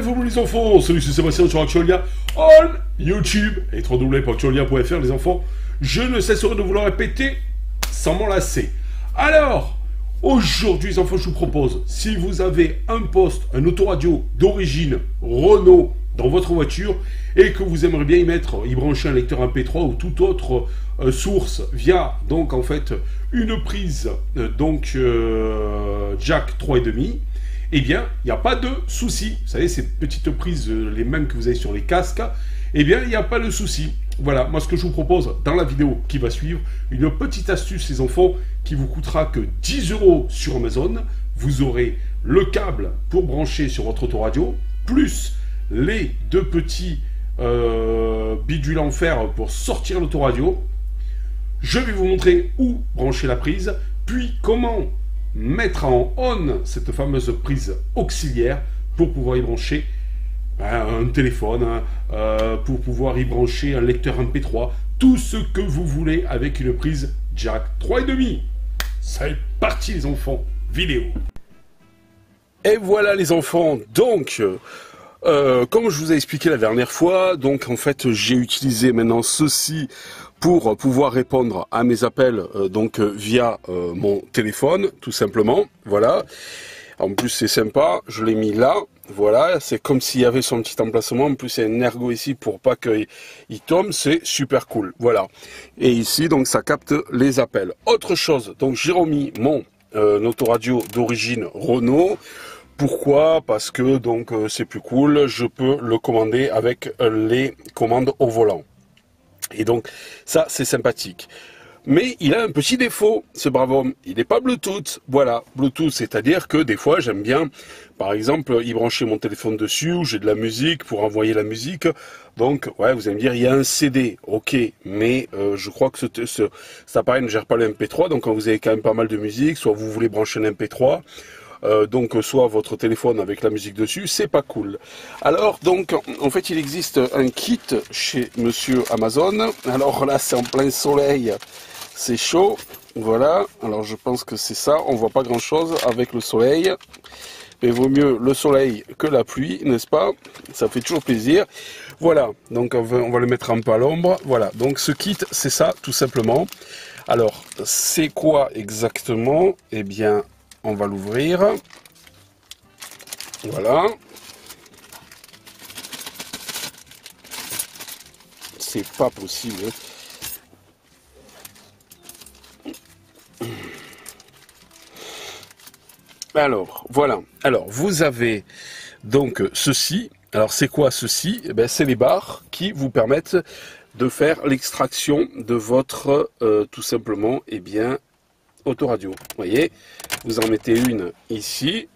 vous les enfants, salut, c'est Sébastien sur Actualia on YouTube et www.actualia.fr les enfants. Je ne cesserai de vous le répéter sans m'en lasser. Alors, aujourd'hui les enfants, je vous propose, si vous avez un poste, un autoradio d'origine Renault dans votre voiture et que vous aimeriez bien y brancher un lecteur MP3 ou toute autre source via donc en fait une prise jack 3,5, eh bien, il n'y a pas de souci. Vous savez, ces petites prises, les mêmes que vous avez sur les casques, eh bien, il n'y a pas de souci. Voilà, moi, ce que je vous propose dans la vidéo qui va suivre, une petite astuce, les enfants, qui vous coûtera que 10 € sur Amazon. Vous aurez le câble pour brancher sur votre autoradio, plus les deux petits bidules en fer pour sortir l'autoradio. Je vais vous montrer où brancher la prise, puis comment mettre en on cette fameuse prise auxiliaire pour pouvoir y brancher un téléphone, pour pouvoir y brancher un lecteur MP3, tout ce que vous voulez avec une prise jack 3,5. C'est parti les enfants, vidéo. Et voilà les enfants, donc comme je vous ai expliqué la dernière fois, donc en fait j'ai utilisé maintenant ceci pour pouvoir répondre à mes appels via mon téléphone, tout simplement. Voilà. En plus c'est sympa, je l'ai mis là. Voilà, c'est comme s'il y avait son petit emplacement. En plus il y a un ergot ici pour pas qu'il tombe, c'est super cool. Voilà. Et ici donc ça capte les appels. Autre chose, donc j'ai remis mon autoradio d'origine Renault. Pourquoi? Parce que donc c'est plus cool, je peux le commander avec les commandes au volant. Et donc ça c'est sympathique. Mais il a un petit défaut, ce brave homme, il n'est pas Bluetooth. Voilà, Bluetooth, c'est-à-dire que des fois j'aime bien, par exemple, y brancher mon téléphone dessus, où j'ai de la musique pour envoyer la musique. Donc, ouais, vous allez me dire, il y a un CD, ok, mais je crois que cet appareil ne gère pas le MP3, donc quand vous avez quand même pas mal de musique, soit vous voulez brancher un MP3, donc soit votre téléphone avec la musique dessus, c'est pas cool. Alors donc en fait il existe un kit chez monsieur Amazon. Alors là c'est en plein soleil, c'est chaud, voilà. Alors je pense que c'est ça, on voit pas grand chose avec le soleil, mais vaut mieux le soleil que la pluie, n'est-ce pas? Ça fait toujours plaisir. Voilà, donc on va le mettre un peu à l'ombre. Voilà, donc ce kit c'est ça tout simplement. Alors c'est quoi exactement? Eh bien on va l'ouvrir. Voilà. C'est pas possible. Alors, voilà. Alors, vous avez donc ceci. Alors, c'est quoi ceci? Eh bien, c'est les barres qui vous permettent de faire l'extraction de votre, tout simplement, eh bien, autoradio. Vous voyez, vous en mettez une ici,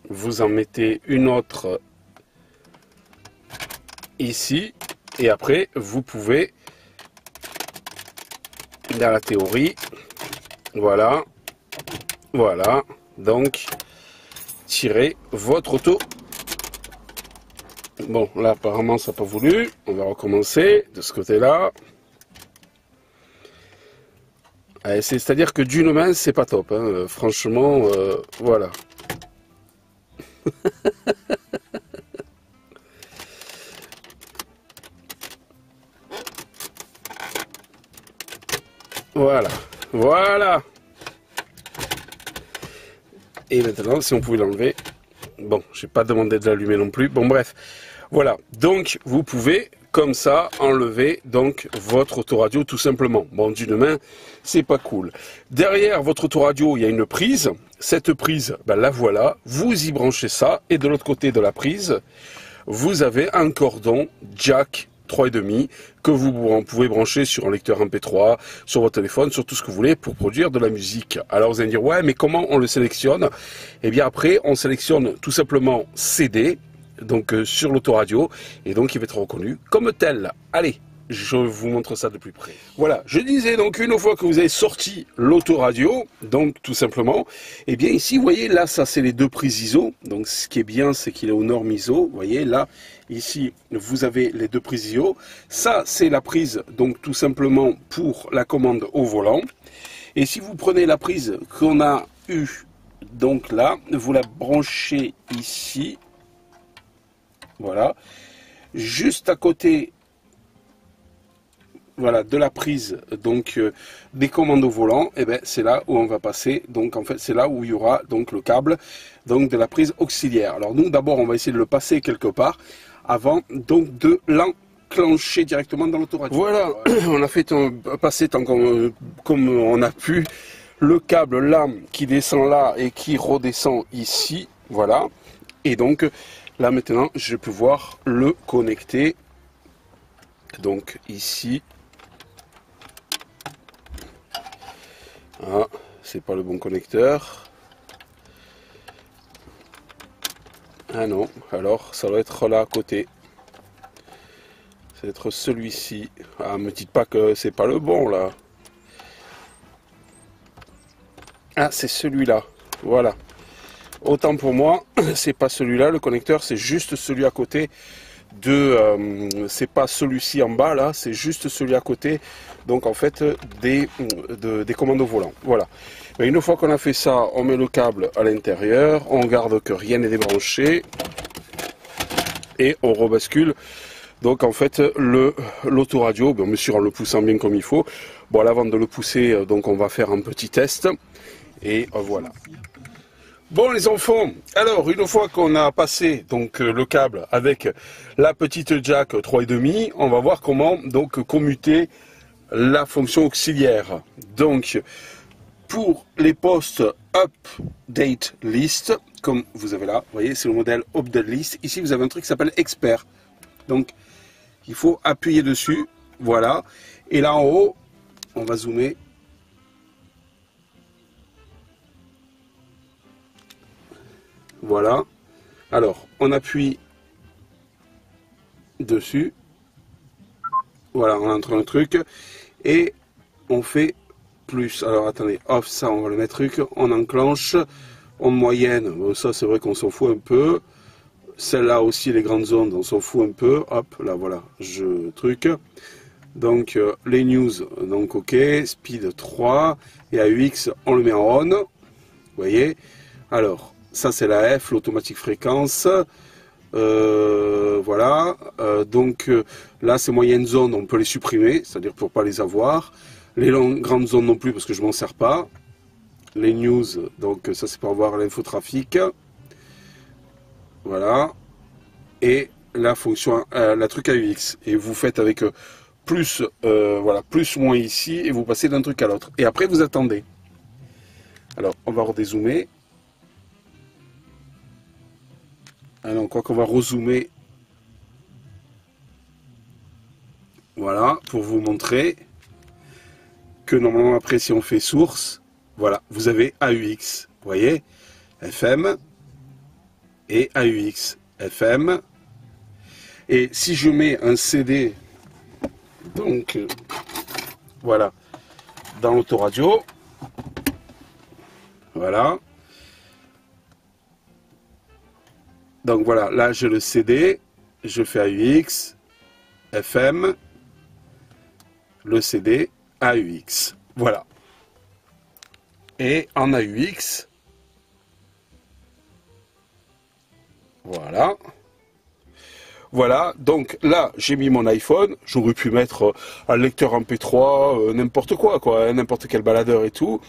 vous en mettez une autre ici, et après vous pouvez, dans la théorie, voilà, voilà, donc tirer votre auto. Bon, là apparemment ça n'a pas voulu, on va recommencer de ce côté-là. C'est-à-dire que d'une main, c'est pas top. Hein. Franchement, voilà. Voilà. Voilà. Et maintenant, si on pouvait l'enlever. Bon, j'ai pas demandé de l'allumer non plus. Bon, bref. Voilà. Donc, vous pouvez, comme ça, enlever donc votre autoradio tout simplement. Bon, d'une main, c'est pas cool. Derrière votre autoradio, il y a une prise. Cette prise, ben la voilà. Vous y branchez ça. Et de l'autre côté de la prise, vous avez un cordon jack 3,5 que vous pouvez brancher sur un lecteur MP3, sur votre téléphone, sur tout ce que vous voulez pour produire de la musique. Alors vous allez me dire, ouais, mais comment on le sélectionne? Eh bien après, on sélectionne tout simplement CD, donc sur l'autoradio, et donc il va être reconnu comme tel. Allez, je vous montre ça de plus près. Voilà, je disais donc une fois que vous avez sorti l'autoradio, donc tout simplement, et bien ici, vous voyez, là, ça c'est les deux prises ISO. Donc ce qui est bien, c'est qu'il est aux normes ISO. Vous voyez, là, ici, vous avez les deux prises ISO. Ça, c'est la prise, donc tout simplement pour la commande au volant. Et si vous prenez la prise qu'on a eue, donc là, vous la branchez ici. voilà, juste à côté, voilà, de la prise donc des commandes au volant, et ben c'est là où on va passer. Donc en fait c'est là où il y aura donc le câble donc de la prise auxiliaire. Alors nous d'abord on va essayer de le passer quelque part avant donc de l'enclencher directement dans l'autoradio. Voilà, on a fait passer tant comme on a pu le câble là qui descend là et qui redescend ici, voilà. Et donc là maintenant je vais pouvoir le connecter donc ici. Ah, c'est pas le bon connecteur. Ah non, alors ça doit être là à côté. Ça doit être celui-ci. Ah, me dites pas que c'est pas le bon là. Ah, c'est celui-là. Voilà. Autant pour moi, c'est pas celui-là, le connecteur, c'est juste celui à côté c'est pas celui-ci en bas là, c'est juste celui à côté. Donc en fait des commandes au volant. Voilà. Mais une fois qu'on a fait ça, on met le câble à l'intérieur, on garde que rien n'est débranché et on rebascule. Donc en fait l'autoradio, bien sûr en le poussant bien comme il faut. Bon, avant de le pousser, donc on va faire un petit test et voilà. Bon les enfants, alors une fois qu'on a passé donc le câble avec la petite jack 3,5, on va voir comment donc commuter la fonction auxiliaire. Donc pour les postes update list, comme vous avez là, vous voyez c'est le modèle update list. Ici vous avez un truc qui s'appelle expert. Donc il faut appuyer dessus, voilà. Et là en haut, on va zoomer. Voilà, alors on appuie dessus, voilà, on entre un truc et on fait plus. Alors attendez, off, ça on va le mettre truc, on enclenche, en moyenne, bon, ça c'est vrai qu'on s'en fout un peu, celle-là aussi les grandes ondes, on s'en fout un peu, hop, là voilà, truc. Donc les news, donc ok, speed 3, et AUX on le met en on, vous voyez, alors. Ça c'est la F, l'automatique fréquence, voilà, donc là c'est moyenne zone, on peut les supprimer, c'est-à-dire pour pas les avoir, les grandes zones non plus parce que je m'en sers pas, les news, donc ça c'est pour avoir l'infotrafic, voilà, et la fonction, la truc AUX, et vous faites avec plus, voilà, plus ou moins ici, et vous passez d'un truc à l'autre, et après vous attendez. Alors on va redézoomer. Alors, quoi qu'on va rezoomer, voilà, pour vous montrer que normalement après si on fait source, voilà, vous avez AUX, vous voyez, FM et AUX, FM. Et si je mets un CD, donc voilà, dans l'autoradio, voilà. Donc voilà, là j'ai le CD, je fais AUX, FM, le CD, AUX. Voilà. Et en AUX, voilà. Voilà, donc là j'ai mis mon iPhone, j'aurais pu mettre un lecteur MP3, n'importe quoi, n'importe quel baladeur et tout.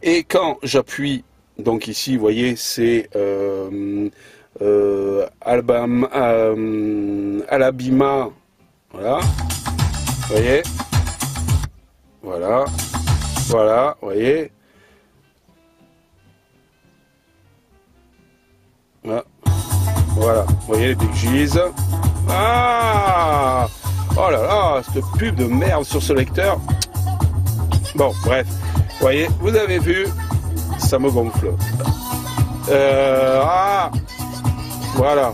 Et quand j'appuie, donc ici, vous voyez, c'est Alabama, voilà, vous voyez, voilà, voilà, vous voyez, voilà, vous voyez les Big G's, ah, oh là là, cette pub de merde sur ce lecteur, bon, bref, vous voyez, vous avez vu, ça me gonfle, voilà,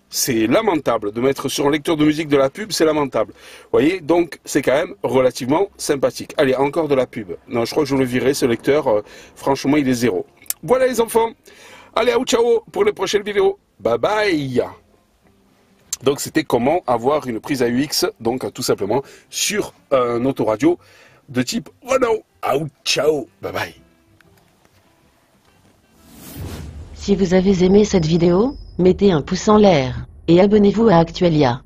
c'est lamentable de mettre sur un lecteur de musique de la pub, c'est lamentable. Vous voyez, donc c'est quand même relativement sympathique. Allez, encore de la pub. Non, je crois que je le virerai, ce lecteur, franchement, il est zéro. Voilà les enfants. Allez, ciao pour les prochaines vidéos. Bye bye. Donc c'était comment avoir une prise AUX, donc tout simplement sur un autoradio de type Renault. Ciao, bye bye. Si vous avez aimé cette vidéo, mettez un pouce en l'air. Et abonnez-vous à Actuelia.